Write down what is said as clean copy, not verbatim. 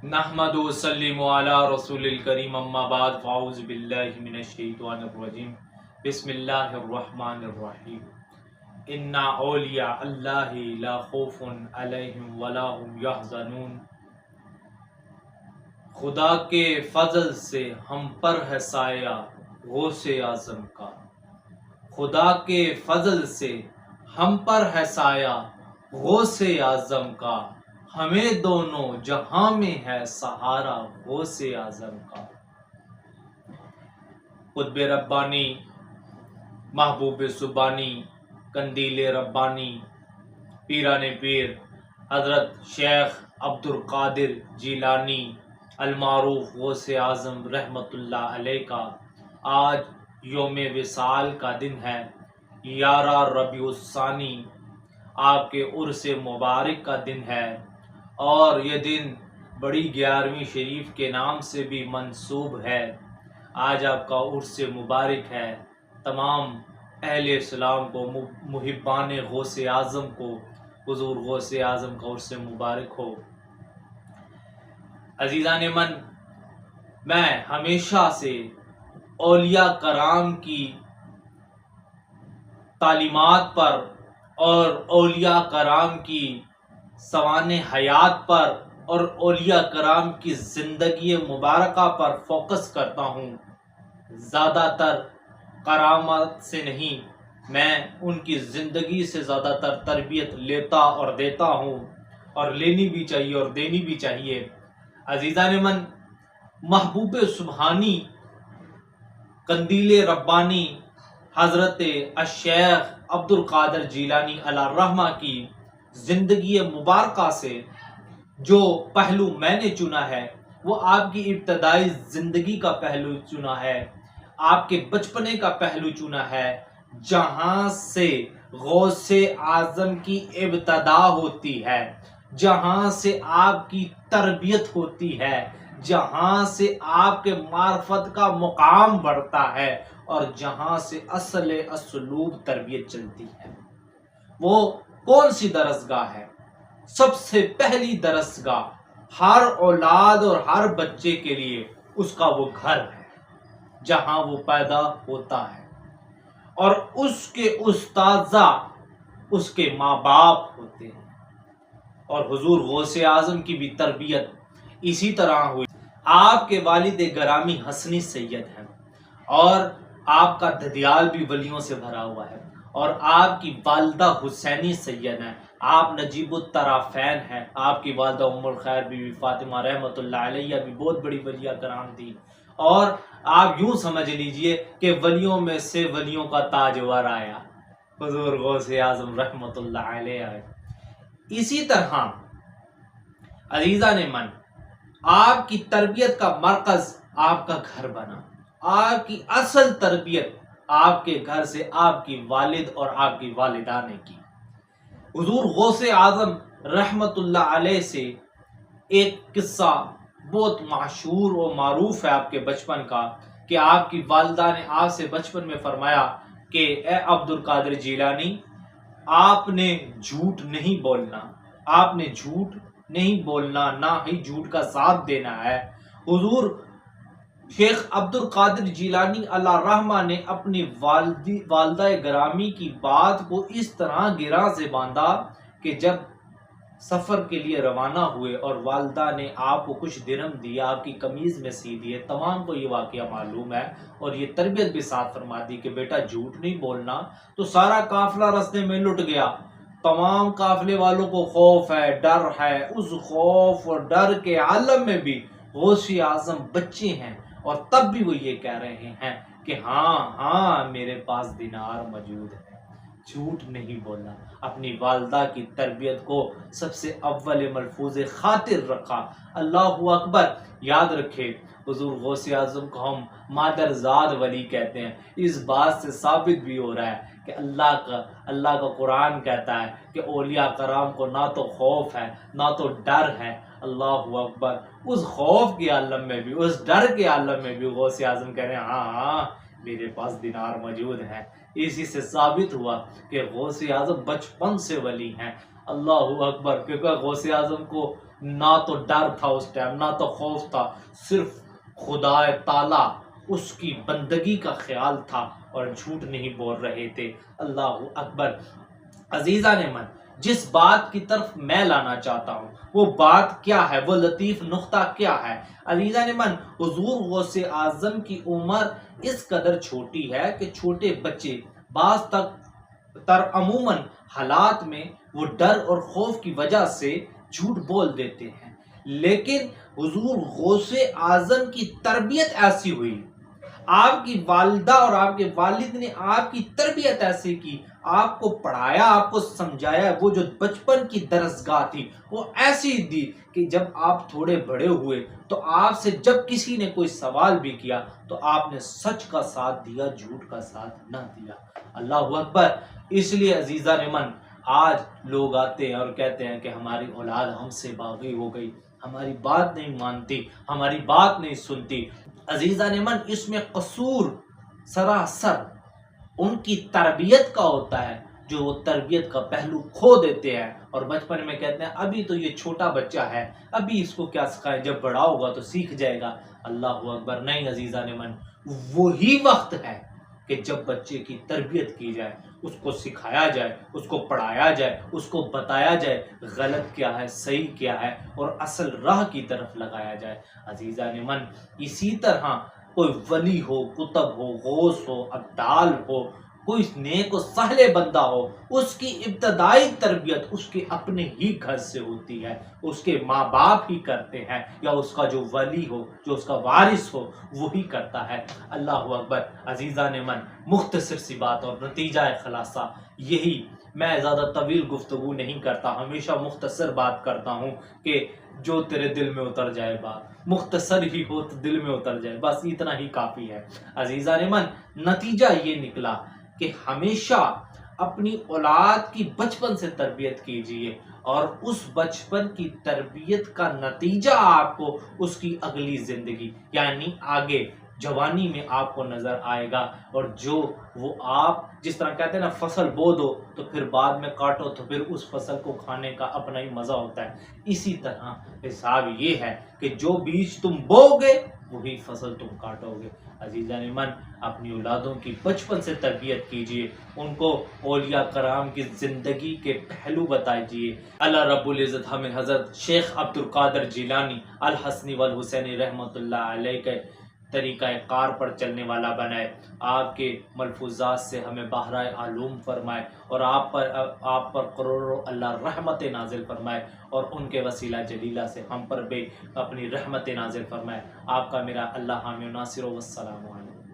نحمد و سلم علی رسول الکریم اما بعد فاعوذ باللہ من الشیطان الرجیم بسم اللہ الرحمن الرحیم انا اولیاء اللہ لا خوف علیہم ولا هم یحزنون۔ خدا کے فضل سے ہم پر ہے سایہ غوث اعظم کا، خدا کے فضل سے ہم پر ہے سایہ غوث اعظم کا، ہمیں دونوں جہاں میں ہے سہارا غوث اعظم کا۔ قطب ربانی، محبوب سبانی، قندیل ربانی، پیران پیر حضرت شیخ عبد القادر جیلانی المعروف غوث اعظم رحمۃ اللہ علیہ کا آج یوم وصال کا دن ہے، 11 ربیع الثانی آپ کے عرس مبارک کا دن ہے، اور یہ دن بڑی 11ویں شریف کے نام سے بھی منسوب ہے۔ آج آپ کا عرس مبارک ہے۔ تمام اہل اسلام کو، محبان غوث اعظم کو، حضور غوث اعظم کا عرس مبارک ہو۔ عزیزان من، میں ہمیشہ سے اولیاء کرام کی تعلیمات پر اور اولیاء کرام کی سوانح حیات پر اور اولیاء کرام کی زندگی مبارکہ پر فوکس کرتا ہوں۔ زیادہ تر کرامات سے نہیں، میں ان کی زندگی سے زیادہ تر تربیت لیتا اور دیتا ہوں، اور لینی بھی چاہیے اور دینی بھی چاہیے۔ عزیزان من، محبوب سبحانی قندیل ربانی حضرت الشیخ عبد القادر جیلانی علیہ الرحمہ کی زندگی مبارکہ سے جو پہلو میں نے چنا ہے وہ آپ کی ابتدائی زندگی کا پہلو چنا ہے، آپ کے بچپنے کا پہلو چنا ہے، جہاں سے غوث اعظم کی ابتدا ہوتی ہے، جہاں سے آپ کی تربیت ہوتی ہے، جہاں سے آپ کے معرفت کا مقام بڑھتا ہے، اور جہاں سے اصل اسلوب تربیت چلتی ہے۔ وہ کون سی درسگاہ ہے؟ سب سے پہلی درسگاہ ہر اولاد اور ہر بچے کے لیے اس کا وہ گھر ہے، جہاں وہ پیدا ہوتا ہے، اور اس کے استاذہ اس کے ماں باپ ہوتے ہیں۔ اور حضور غوث اعظم کی بھی تربیت اسی طرح ہوئی۔ آپ کے والد گرامی حسنی سید ہیں، اور آپ کا دھدیال بھی ولیوں سے بھرا ہوا ہے، اور آپ کی والدہ حسینی سید ہیں، آپ نجیب الطرفین ہیں، آپ کی والدہ ام الخیر بی بی فاطمہ رحمۃ اللہ علیہ بھی بہت بڑی ولیہ کرام تھی، اور آپ یوں سمجھ لیجئے کہ ولیوں میں سے ولیوں کا تاجور آیا، حضور غوث اعظم رحمۃ اللہ علیہ آئے۔ اسی طرح عزیزان من، آپ کی تربیت کا مرکز آپ کا گھر بنا، آپ کی اصل تربیت آپ کے گھر سے آپ کی والد اور آپ کی والدہ نے کی۔ حضور غوث اعظم رحمت اللہ علیہ سے ایک قصہ بہت مشہور و معروف ہے آپ کے بچپن کا، کہ آپ کی والدہ نے آپ سے بچپن میں فرمایا کہ اے عبد القادر جیلانی، آپ نے جھوٹ نہیں بولنا، آپ نے جھوٹ نہیں بولنا، نہ ہی جھوٹ کا ساتھ دینا ہے۔ حضور شیخ عبد القادر جیلانی علیہ الرحمہ نے اپنی والدہ گرامی کی بات کو اس طرح گراں سے باندھا کہ جب سفر کے لیے روانہ ہوئے اور والدہ نے آپ کو کچھ درہم دیا، آپ کی قمیض میں سی دیے، تمام کو یہ واقعہ معلوم ہے، اور یہ تربیت بھی ساتھ فرما دی کہ بیٹا جھوٹ نہیں بولنا، تو سارا قافلہ رستے میں لٹ گیا۔ تمام قافلے والوں کو خوف ہے، ڈر ہے۔ اس خوف اور ڈر کے عالم میں بھی غوث اعظم بچے ہیں، اور تب بھی وہ یہ کہہ رہے ہیں کہ ہاں میرے پاس دینار موجود ہے، جھوٹ نہیں بولنا۔ اپنی والدہ کی تربیت کو سب سے اول ملفوظ خاطر رکھا۔ اللہ اکبر! یاد رکھے، حضور غوث اعظم کو ہم مادر زاد ولی کہتے ہیں۔ اس بات سے ثابت بھی ہو رہا ہے کہ اللہ کا قرآن کہتا ہے کہ اولیاء کرام کو نہ تو خوف ہے نہ تو ڈر ہے۔ اللہ اکبر! اس خوف کے عالم میں بھی، اس ڈر کے عالم میں بھی غوث اعظم کہہ رہے ہیں ہاں میرے پاس دینار موجود ہے۔ اسی سے ثابت ہوا کہ غوث اعظم بچپن سے ولی ہیں۔ اللہ اکبر! کیونکہ غوث اعظم کو نہ تو ڈر تھا اس ٹائم، نہ تو خوف تھا، صرف خدا تعالی اس کی بندگی کا خیال تھا اور جھوٹ نہیں بول رہے تھے۔ اللہ اکبر۔ عزیزان من، جس بات کی طرف میں لانا چاہتا ہوں وہ بات کیا ہے، وہ لطیف نقطہ کیا ہے؟ عزیزان من، حضور غوث اعظم کی عمر اس قدر چھوٹی ہے کہ چھوٹے بچے بعض تر عموماً حالات میں وہ ڈر اور خوف کی وجہ سے جھوٹ بول دیتے ہیں، لیکن حضور غوث اعظم کی تربیت ایسی ہوئی، آپ کی والدہ اور آپ کے والد نے آپ کی تربیت ایسے کی، آپ کو پڑھایا، آپ کو سمجھایا، وہ جو بچپن کی درسگاہ تھی وہ ایسی دی کہ جب آپ تھوڑے بڑے ہوئے تو آپ سے جب کسی نے کوئی سوال بھی کیا تو آپ نے سچ کا ساتھ دیا، جھوٹ کا ساتھ نہ دیا۔ اللہ اکبر۔ اس لیے عزیزان من، آج لوگ آتے ہیں اور کہتے ہیں کہ ہماری اولاد ہم سے باغی ہو گئی، ہماری بات نہیں مانتی، ہماری بات نہیں سنتی۔ عزیزان من، اس میں قصور سراسر ان کی تربیت کا ہوتا ہے، جو وہ تربیت کا پہلو کھو دیتے ہیں اور بچپن میں کہتے ہیں ابھی تو یہ چھوٹا بچہ ہے، ابھی اس کو کیا سکھائیں، جب بڑا ہوگا تو سیکھ جائے گا۔ اللہ اکبر۔ نہیں عزیزان من، وہی وقت ہے کہ جب بچے کی تربیت کی جائے، اس کو سکھایا جائے، اس کو پڑھایا جائے، اس کو بتایا جائے غلط کیا ہے، صحیح کیا ہے، اور اصل راہ کی طرف لگایا جائے۔ عزیزان من، اسی طرح کوئی ولی ہو، کتب ہو، غوث ہو، ابدال ہو، کوئی نیک و صالح بندہ ہو، اس کی ابتدائی تربیت اس کے اپنے ہی گھر سے ہوتی ہے، اس کے ماں باپ ہی کرتے ہیں، یا اس کا جو ولی ہو، جو اس کا وارث ہو، وہی کرتا ہے۔ اللہ اکبر۔ عزیزان من، مختصر سی بات اور نتیجہ خلاصہ یہی، میں زیادہ طویل گفتگو نہیں کرتا، ہمیشہ مختصر بات کرتا ہوں کہ جو تیرے دل میں اتر جائے، بات مختصر ہی ہو تو دل میں اتر جائے، بس اتنا ہی کافی ہے۔ عزیزان من، نتیجہ یہ نکلا کہ ہمیشہ اپنی اولاد کی بچپن سے تربیت کیجیے، اور اس بچپن کی تربیت کا نتیجہ آپ کو اس کی اگلی زندگی یعنی آگے جوانی میں آپ کو نظر آئے گا، اور جو وہ آپ جس طرح کہتے ہیں نا، فصل بو دو تو پھر بعد میں کاٹو تو پھر اس فصل کو کھانے کا اپنا ہی مزہ ہوتا ہے، اسی طرح حساب یہ ہے کہ جو بیج تم بو گے وہی فصل تم کاٹو گے۔ عزیزان من، اپنی اولادوں کی بچپن سے تربیت کیجیے، ان کو اولیاء کرام کی زندگی کے پہلو بتائیے۔ اللہ رب العزت ہمیں حضرت شیخ عبد القادر جیلانی الحسنی والحسینی رحمۃ اللہ علیہ کے طریقہ کار پر چلنے والا بنائے، آپ کے ملفوظات سے ہمیں بحرہ علوم فرمائے، اور آپ پر کروڑوں اللہ رحمت نازل فرمائے، اور ان کے وسیلہ جلیلہ سے ہم پر بھی اپنی رحمت نازل فرمائے۔ آپ کا میرا اللہ حامی و ناصر، والسلام علیکم۔